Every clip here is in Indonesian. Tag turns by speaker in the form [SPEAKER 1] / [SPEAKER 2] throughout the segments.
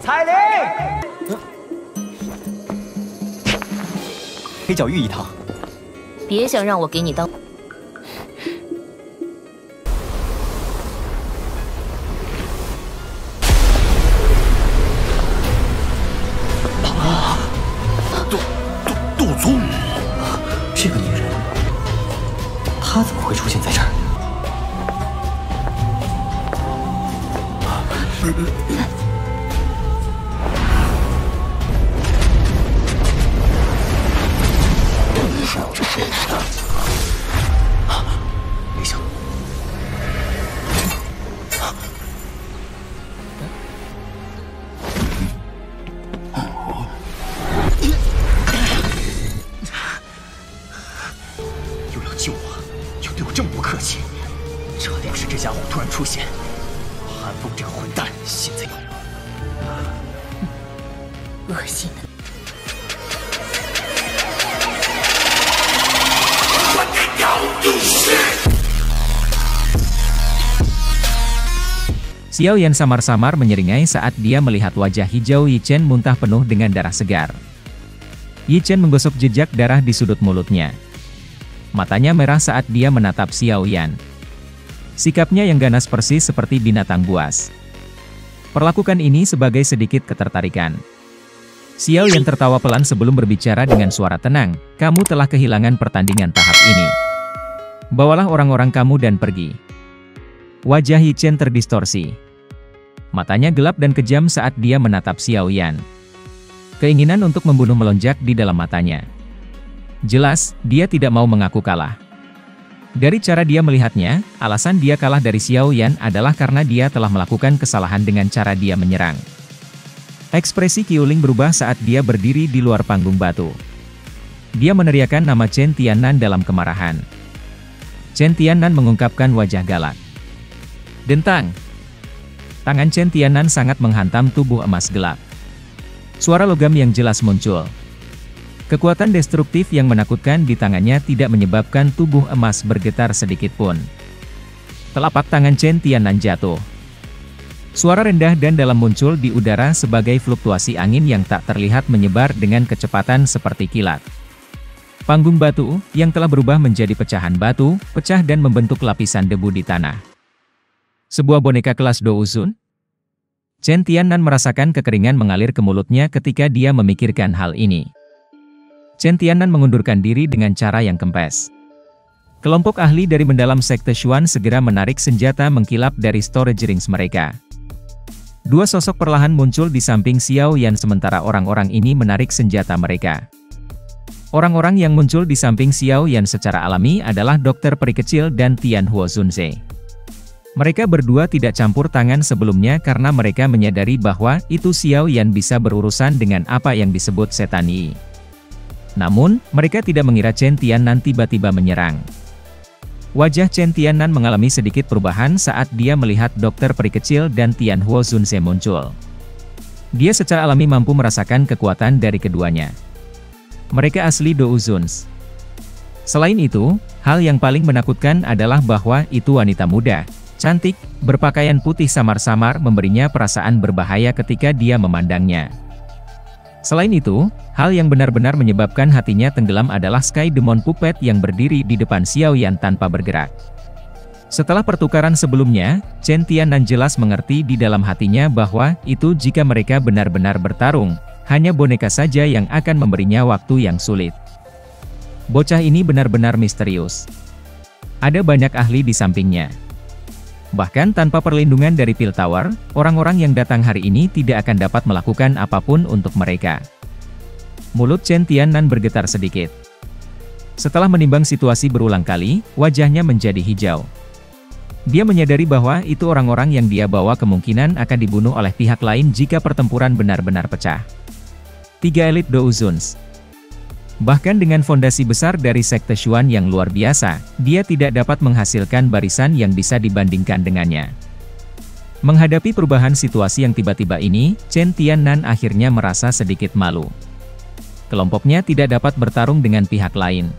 [SPEAKER 1] 彩铃，黑角玉一趟。
[SPEAKER 2] 别想让我给你当。
[SPEAKER 1] 杜宗，这个女人，她怎么会出现在这儿？没想又要救我，又对我这么不客气，这要是这家伙突然出现，韩风这个混蛋现在
[SPEAKER 2] 恶心的。
[SPEAKER 3] Xiao Yan samar-samar menyeringai saat dia melihat wajah hijau Yi Chen muntah penuh dengan darah segar. Yi Chen menggosok jejak darah di sudut mulutnya. Matanya merah saat dia menatap Xiao Yan. Sikapnya yang ganas persis seperti binatang buas. Perlakukan ini sebagai sedikit ketertarikan. Xiao Yan tertawa pelan sebelum berbicara dengan suara tenang, "Kamu telah kehilangan pertandingan tahap ini. Bawalah orang-orang kamu dan pergi." Wajah Yi Chen terdistorsi. Matanya gelap dan kejam saat dia menatap Xiao Yan. Keinginan untuk membunuh melonjak di dalam matanya. Jelas, dia tidak mau mengaku kalah. Dari cara dia melihatnya, alasan dia kalah dari Xiao Yan adalah karena dia telah melakukan kesalahan dengan cara dia menyerang. Ekspresi Qiuling berubah saat dia berdiri di luar panggung batu. Dia meneriakkan nama Chen Tiannan dalam kemarahan. Chen Tiannan mengungkapkan wajah galak. Dentang! Tangan Chen Tiannan sangat menghantam tubuh emas gelap. Suara logam yang jelas muncul. Kekuatan destruktif yang menakutkan di tangannya tidak menyebabkan tubuh emas bergetar sedikit pun. Telapak tangan Chen Tiannan jatuh. Suara rendah dan dalam muncul di udara sebagai fluktuasi angin yang tak terlihat menyebar dengan kecepatan seperti kilat. Panggung batu, yang telah berubah menjadi pecahan batu, pecah dan membentuk lapisan debu di tanah. Sebuah boneka kelas Douzun? Chen Tiannan merasakan kekeringan mengalir ke mulutnya ketika dia memikirkan hal ini. Chen Tiannan mengundurkan diri dengan cara yang kempes. Kelompok ahli dari mendalam sekte Xuan segera menarik senjata mengkilap dari storage rings mereka. Dua sosok perlahan muncul di samping Xiao Yan sementara orang-orang ini menarik senjata mereka. Orang-orang yang muncul di samping Xiao Yan secara alami adalah dokter peri kecil dan Tian Huo Zunze. Mereka berdua tidak campur tangan sebelumnya karena mereka menyadari bahwa itu Xiao Yan bisa berurusan dengan apa yang disebut setan Yi. Namun, mereka tidak mengira Chen Tiannan tiba-tiba menyerang. Wajah Chen Tiannan mengalami sedikit perubahan saat dia melihat dokter peri kecil dan Tian Huo Zunze muncul. Dia secara alami mampu merasakan kekuatan dari keduanya. Mereka asli Douzuns. Selain itu, hal yang paling menakutkan adalah bahwa itu wanita muda, cantik, berpakaian putih samar-samar memberinya perasaan berbahaya ketika dia memandangnya. Selain itu, hal yang benar-benar menyebabkan hatinya tenggelam adalah Sky Demon Puppet yang berdiri di depan Xiao Yan tanpa bergerak. Setelah pertukaran sebelumnya, Chen Tiannan jelas mengerti di dalam hatinya bahwa itu jika mereka benar-benar bertarung, hanya boneka saja yang akan memberinya waktu yang sulit. Bocah ini benar-benar misterius. Ada banyak ahli di sampingnya. Bahkan tanpa perlindungan dari Pil Tower, orang-orang yang datang hari ini tidak akan dapat melakukan apapun untuk mereka. Mulut Chen Tiannan bergetar sedikit. Setelah menimbang situasi berulang kali, wajahnya menjadi hijau. Dia menyadari bahwa itu orang-orang yang dia bawa kemungkinan akan dibunuh oleh pihak lain jika pertempuran benar-benar pecah. 3 elit Douzuns. Bahkan dengan fondasi besar dari sekte Xuan yang luar biasa, dia tidak dapat menghasilkan barisan yang bisa dibandingkan dengannya. Menghadapi perubahan situasi yang tiba-tiba ini, Chen Tiannan akhirnya merasa sedikit malu. Kelompoknya tidak dapat bertarung dengan pihak lain.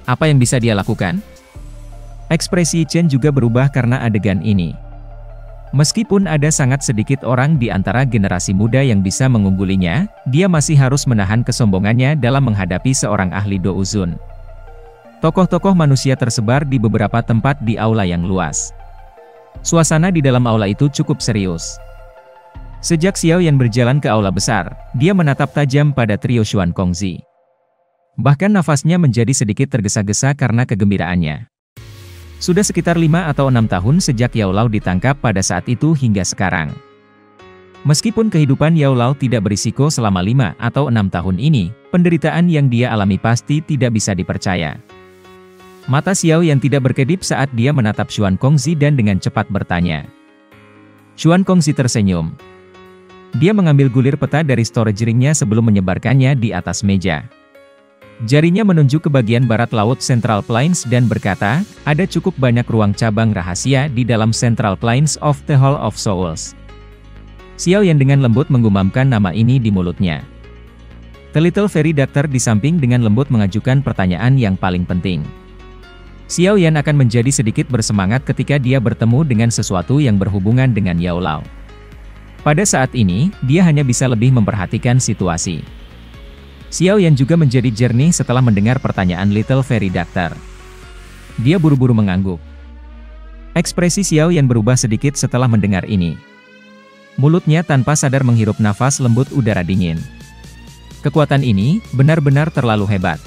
[SPEAKER 3] Apa yang bisa dia lakukan? Ekspresi Chen juga berubah karena adegan ini. Meskipun ada sangat sedikit orang di antara generasi muda yang bisa mengunggulinya, dia masih harus menahan kesombongannya dalam menghadapi seorang ahli Do Uzun. Tokoh-tokoh manusia tersebar di beberapa tempat di aula yang luas. Suasana di dalam aula itu cukup serius. Sejak Xiao Yan berjalan ke aula besar, dia menatap tajam pada trio Xuan Kongzi. Bahkan nafasnya menjadi sedikit tergesa-gesa karena kegembiraannya. Sudah sekitar 5 atau 6 tahun sejak Yao Lao ditangkap pada saat itu hingga sekarang. Meskipun kehidupan Yao Lao tidak berisiko selama 5 atau 6 tahun ini, penderitaan yang dia alami pasti tidak bisa dipercaya. Mata Xiao Yan tidak berkedip saat dia menatap Xuan Kongzi dan dengan cepat bertanya. Xuan Kongzi tersenyum. Dia mengambil gulir peta dari storage ring-nya sebelum menyebarkannya di atas meja. Jarinya menunjuk ke bagian barat laut Central Plains dan berkata, ada cukup banyak ruang cabang rahasia di dalam Central Plains of the Hall of Souls. Xiao Yan dengan lembut menggumamkan nama ini di mulutnya. The Little Fairy Doctor di samping dengan lembut mengajukan pertanyaan yang paling penting. Xiao Yan akan menjadi sedikit bersemangat ketika dia bertemu dengan sesuatu yang berhubungan dengan Yao Lao. Pada saat ini, dia hanya bisa lebih memperhatikan situasi. Xiao Yan juga menjadi jernih setelah mendengar pertanyaan Little Fairy Doctor. Dia buru-buru mengangguk. Ekspresi Xiao Yan berubah sedikit setelah mendengar ini. Mulutnya tanpa sadar menghirup nafas lembut udara dingin. Kekuatan ini benar-benar terlalu hebat.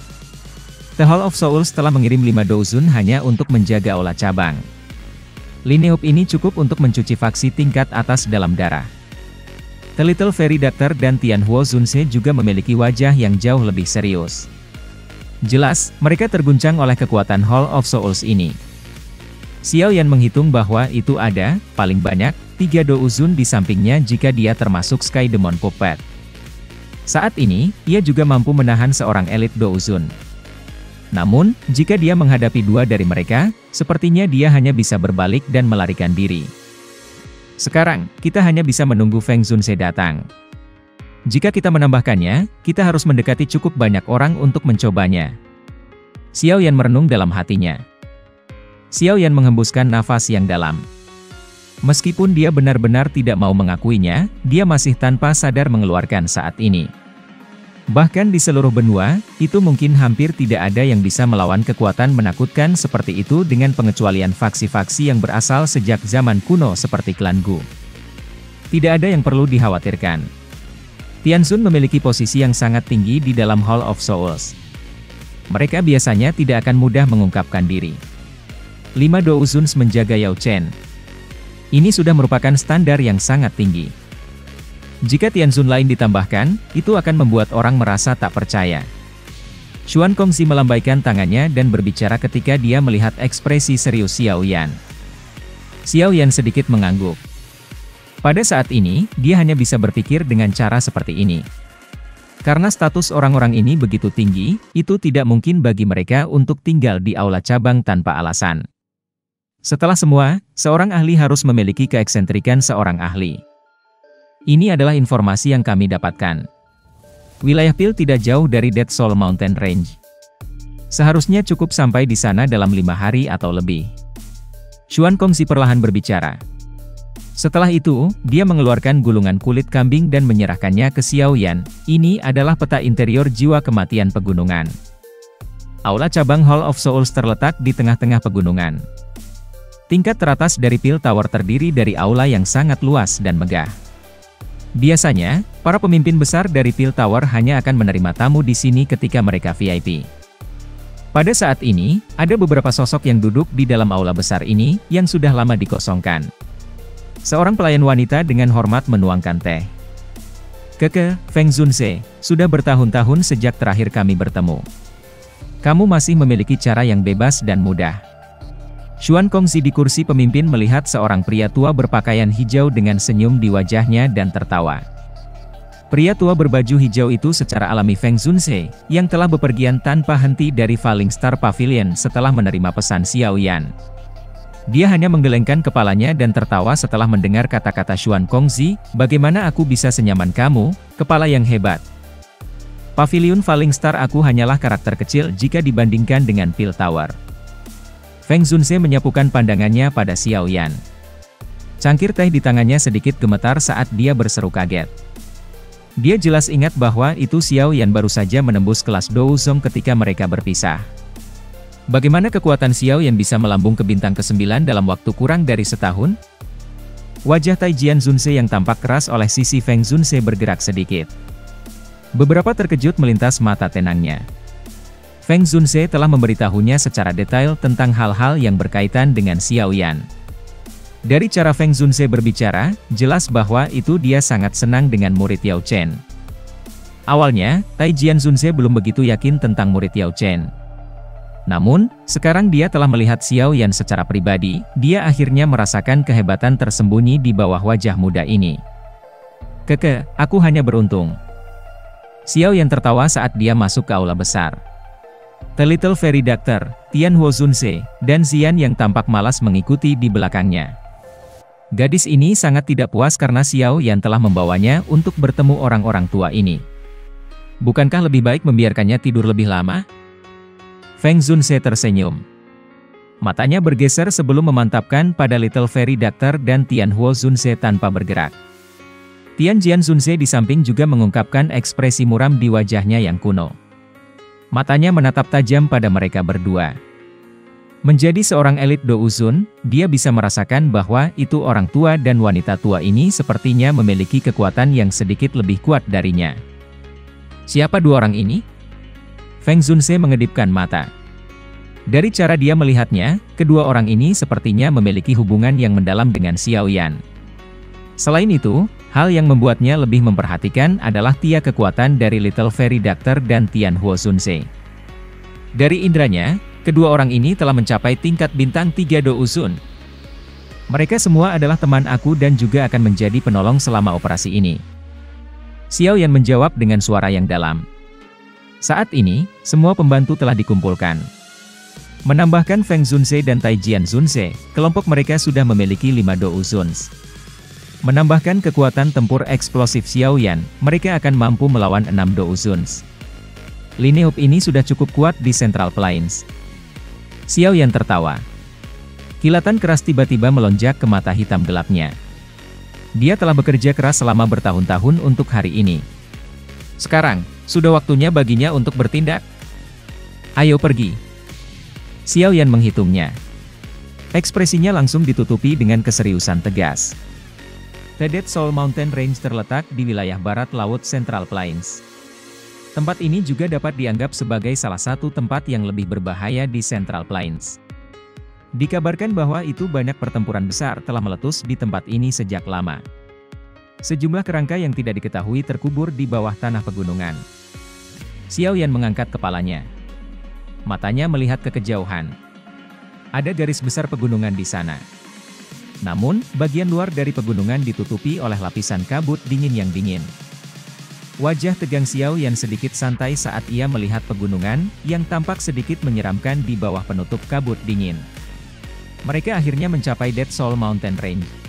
[SPEAKER 3] The Hall of Souls telah mengirim 5 Do Uzun hanya untuk menjaga aula cabang. Lineop ini cukup untuk mencuci faksi tingkat atas dalam darah. The Little Fairy Doctor dan Tian Huo Zunse juga memiliki wajah yang jauh lebih serius. Jelas, mereka terguncang oleh kekuatan Hall of Souls ini. Xiao Yan menghitung bahwa itu ada, paling banyak, 3 Do Uzun di sampingnya jika dia termasuk Sky Demon Puppet. Saat ini, ia juga mampu menahan seorang elit Do Uzun. Namun, jika dia menghadapi 2 dari mereka, sepertinya dia hanya bisa berbalik dan melarikan diri. Sekarang, kita hanya bisa menunggu Feng Zunse datang. Jika kita menambahkannya, kita harus mendekati cukup banyak orang untuk mencobanya. Xiao Yan merenung dalam hatinya. Xiao Yan menghembuskan nafas yang dalam. Meskipun dia benar-benar tidak mau mengakuinya, dia masih tanpa sadar mengeluarkan saat ini. Bahkan di seluruh benua, itu mungkin hampir tidak ada yang bisa melawan kekuatan menakutkan seperti itu dengan pengecualian faksi-faksi yang berasal sejak zaman kuno seperti klan Gu. Tidak ada yang perlu dikhawatirkan. Tianzun memiliki posisi yang sangat tinggi di dalam Hall of Souls. Mereka biasanya tidak akan mudah mengungkapkan diri. 5 Do Uzun menjaga Yao Chen. Ini sudah merupakan standar yang sangat tinggi. Jika Tianzun lain ditambahkan, itu akan membuat orang merasa tak percaya. Xuan Kongzi melambaikan tangannya dan berbicara ketika dia melihat ekspresi serius Xiao Yan. Xiao Yan sedikit mengangguk. Pada saat ini, dia hanya bisa berpikir dengan cara seperti ini. Karena status orang-orang ini begitu tinggi, itu tidak mungkin bagi mereka untuk tinggal di aula cabang tanpa alasan. Setelah semua, seorang ahli harus memiliki keeksentrikan seorang ahli. Ini adalah informasi yang kami dapatkan. Wilayah Pil tidak jauh dari Dead Soul Mountain Range. Seharusnya cukup sampai di sana dalam 5 hari atau lebih. Xuan Kongzi perlahan berbicara. Setelah itu, dia mengeluarkan gulungan kulit kambing dan menyerahkannya ke Xiao Yan. Ini adalah peta interior jiwa kematian pegunungan. Aula cabang Hall of Souls terletak di tengah-tengah pegunungan. Tingkat teratas dari Pil Tower terdiri dari aula yang sangat luas dan megah. Biasanya, para pemimpin besar dari Pil Tower hanya akan menerima tamu di sini ketika mereka VIP. Pada saat ini, ada beberapa sosok yang duduk di dalam aula besar ini, yang sudah lama dikosongkan. Seorang pelayan wanita dengan hormat menuangkan teh. Keke, Feng Zunse, sudah bertahun-tahun sejak terakhir kami bertemu. Kamu masih memiliki cara yang bebas dan mudah. Xuan Kongzi di kursi pemimpin melihat seorang pria tua berpakaian hijau dengan senyum di wajahnya dan tertawa. Pria tua berbaju hijau itu secara alami Feng Zunse, yang telah bepergian tanpa henti dari Falling Star Pavilion setelah menerima pesan Xiao Yan. Dia hanya menggelengkan kepalanya dan tertawa setelah mendengar kata-kata Xuan Kongzi, bagaimana aku bisa senyaman kamu, kepala yang hebat. Pavilion Falling Star aku hanyalah karakter kecil jika dibandingkan dengan Pil Tower. Feng Zunse menyapukan pandangannya pada Xiao Yan. Cangkir teh di tangannya sedikit gemetar saat dia berseru kaget. Dia jelas ingat bahwa itu Xiao Yan baru saja menembus kelas Douzong ketika mereka berpisah. Bagaimana kekuatan Xiao Yan bisa melambung ke bintang ke-9 dalam waktu kurang dari setahun? Wajah Taijian Zunse yang tampak keras oleh sisi Feng Zunse bergerak sedikit. Beberapa terkejut melintas mata tenangnya. Feng Zunse telah memberitahunya secara detail tentang hal-hal yang berkaitan dengan Xiao Yan. Dari cara Feng Zunse berbicara, jelas bahwa itu dia sangat senang dengan murid Yao Chen. Awalnya, Taijian Zunse belum begitu yakin tentang murid Yao Chen. Namun, sekarang dia telah melihat Xiao Yan secara pribadi, dia akhirnya merasakan kehebatan tersembunyi di bawah wajah muda ini. Keke, aku hanya beruntung. Xiao Yan tertawa saat dia masuk ke aula besar. The Little Fairy Doctor, Tian Huo Zunse, dan Xian yang tampak malas mengikuti di belakangnya. Gadis ini sangat tidak puas karena Xiao Yan telah membawanya untuk bertemu orang-orang tua ini. Bukankah lebih baik membiarkannya tidur lebih lama? Feng Zunse tersenyum. Matanya bergeser sebelum memantapkan pada Little Fairy Doctor dan Tian Huo Zunse tanpa bergerak. Tianjian Zunse di samping juga mengungkapkan ekspresi muram di wajahnya yang kuno. Matanya menatap tajam pada mereka berdua. Menjadi seorang elit Douzun, dia bisa merasakan bahwa itu orang tua dan wanita tua ini sepertinya memiliki kekuatan yang sedikit lebih kuat darinya. Siapa dua orang ini? Feng Zunse mengedipkan mata. Dari cara dia melihatnya, kedua orang ini sepertinya memiliki hubungan yang mendalam dengan Xiao Yan. Selain itu, hal yang membuatnya lebih memperhatikan adalah tia kekuatan dari Little Fairy Doctor dan Tian Huo Zunse. Dari indranya, kedua orang ini telah mencapai tingkat bintang 3 Douzun. Mereka semua adalah teman aku dan juga akan menjadi penolong selama operasi ini. Xiao Yan menjawab dengan suara yang dalam. Saat ini, semua pembantu telah dikumpulkan. Menambahkan Feng Zunse dan Taijian Zunse, kelompok mereka sudah memiliki 5 Douzuns. Menambahkan kekuatan tempur eksplosif Xiao Yan, mereka akan mampu melawan 6 Douzuns. Line Up ini sudah cukup kuat di Central Plains. Xiao Yan tertawa. Kilatan keras tiba-tiba melonjak ke mata hitam gelapnya. Dia telah bekerja keras selama bertahun-tahun untuk hari ini. Sekarang, sudah waktunya baginya untuk bertindak. Ayo pergi. Xiao Yan menghitungnya. Ekspresinya langsung ditutupi dengan keseriusan tegas. The Dead Soul Mountain Range terletak di wilayah barat laut Central Plains. Tempat ini juga dapat dianggap sebagai salah satu tempat yang lebih berbahaya di Central Plains. Dikabarkan bahwa itu banyak pertempuran besar telah meletus di tempat ini sejak lama. Sejumlah kerangka yang tidak diketahui terkubur di bawah tanah pegunungan. Xiao Yan mengangkat kepalanya. Matanya melihat ke kejauhan. Ada garis besar pegunungan di sana. Namun, bagian luar dari pegunungan ditutupi oleh lapisan kabut dingin yang dingin. Wajah tegang Xiao Yan sedikit santai saat ia melihat pegunungan, yang tampak sedikit menyeramkan di bawah penutup kabut dingin. Mereka akhirnya mencapai Dead Soul Mountain Range.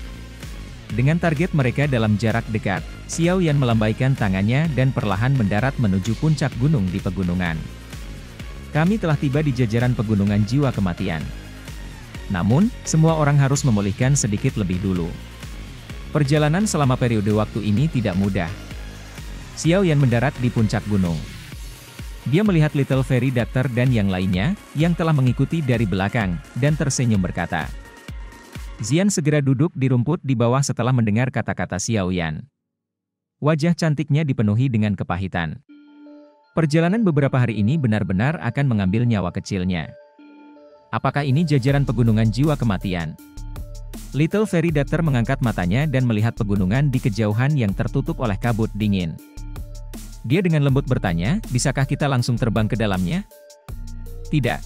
[SPEAKER 3] Dengan target mereka dalam jarak dekat, Xiao Yan melambaikan tangannya dan perlahan mendarat menuju puncak gunung di pegunungan. Kami telah tiba di jajaran pegunungan jiwa kematian. Namun, semua orang harus memulihkan sedikit lebih dulu. Perjalanan selama periode waktu ini tidak mudah. Xiao Yan mendarat di puncak gunung. Dia melihat Little Fairy Doctor dan yang lainnya, yang telah mengikuti dari belakang, dan tersenyum berkata. Xian segera duduk di rumput di bawah setelah mendengar kata-kata Xiao Yan. Wajah cantiknya dipenuhi dengan kepahitan. Perjalanan beberapa hari ini benar-benar akan mengambil nyawa kecilnya. Apakah ini jajaran pegunungan jiwa kematian? Little Fairy Doctor mengangkat matanya dan melihat pegunungan di kejauhan yang tertutup oleh kabut dingin. Dia dengan lembut bertanya, bisakah kita langsung terbang ke dalamnya? Tidak.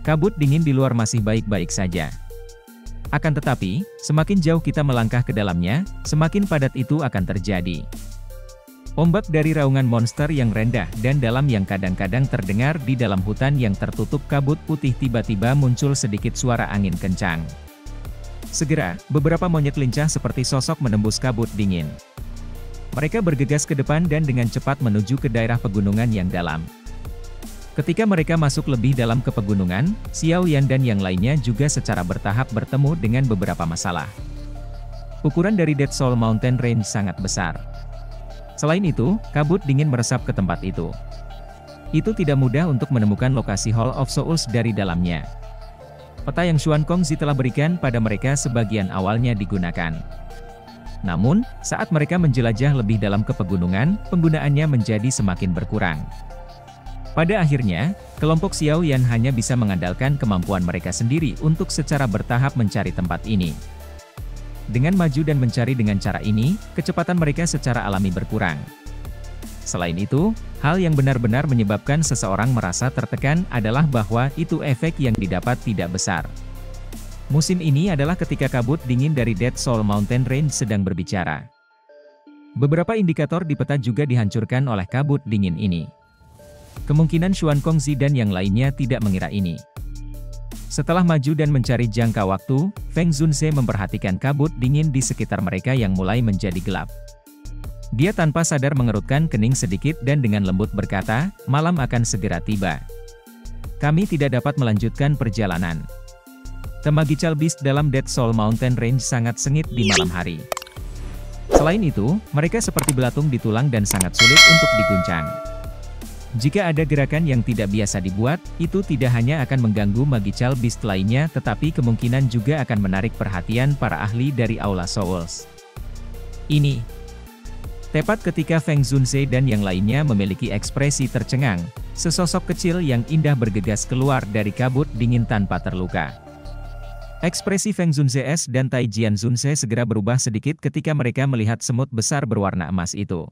[SPEAKER 3] Kabut dingin di luar masih baik-baik saja. Akan tetapi, semakin jauh kita melangkah ke dalamnya, semakin padat itu akan terjadi. Ombak dari raungan monster yang rendah dan dalam yang kadang-kadang terdengar di dalam hutan yang tertutup kabut putih tiba-tiba muncul sedikit suara angin kencang. Segera, beberapa monyet lincah seperti sosok menembus kabut dingin. Mereka bergegas ke depan dan dengan cepat menuju ke daerah pegunungan yang dalam. Ketika mereka masuk lebih dalam ke pegunungan, Xiao Yan dan yang lainnya juga secara bertahap bertemu dengan beberapa masalah. Ukuran dari Dead Soul Mountain Range sangat besar. Selain itu, kabut dingin meresap ke tempat itu. Itu tidak mudah untuk menemukan lokasi Hall of Souls dari dalamnya. Peta yang Xuan Kongzi telah berikan pada mereka sebagian awalnya digunakan. Namun, saat mereka menjelajah lebih dalam ke pegunungan, penggunaannya menjadi semakin berkurang. Pada akhirnya, kelompok Xiao Yan hanya bisa mengandalkan kemampuan mereka sendiri untuk secara bertahap mencari tempat ini. Dengan maju dan mencari dengan cara ini, kecepatan mereka secara alami berkurang. Selain itu, hal yang benar-benar menyebabkan seseorang merasa tertekan adalah bahwa itu efek yang didapat tidak besar. Musim ini adalah ketika kabut dingin dari Dead Soul Mountain Range sedang berbicara. Beberapa indikator di peta juga dihancurkan oleh kabut dingin ini. Kemungkinan Xuan Kongzi dan yang lainnya tidak mengira ini. Setelah maju dan mencari jangka waktu, Feng Zunze memperhatikan kabut dingin di sekitar mereka yang mulai menjadi gelap. Dia tanpa sadar mengerutkan kening sedikit dan dengan lembut berkata, malam akan segera tiba. Kami tidak dapat melanjutkan perjalanan. Magical Beast dalam Dead Soul Mountain Range sangat sengit di malam hari. Selain itu, mereka seperti belatung di tulang dan sangat sulit untuk diguncang. Jika ada gerakan yang tidak biasa dibuat, itu tidak hanya akan mengganggu Magical Beast lainnya tetapi kemungkinan juga akan menarik perhatian para ahli dari Aula Souls. Ini tepat ketika Feng Zunze dan yang lainnya memiliki ekspresi tercengang, sesosok kecil yang indah bergegas keluar dari kabut dingin tanpa terluka. Ekspresi Feng Zunze dan Tai Jian Zunze segera berubah sedikit ketika mereka melihat semut besar berwarna emas itu.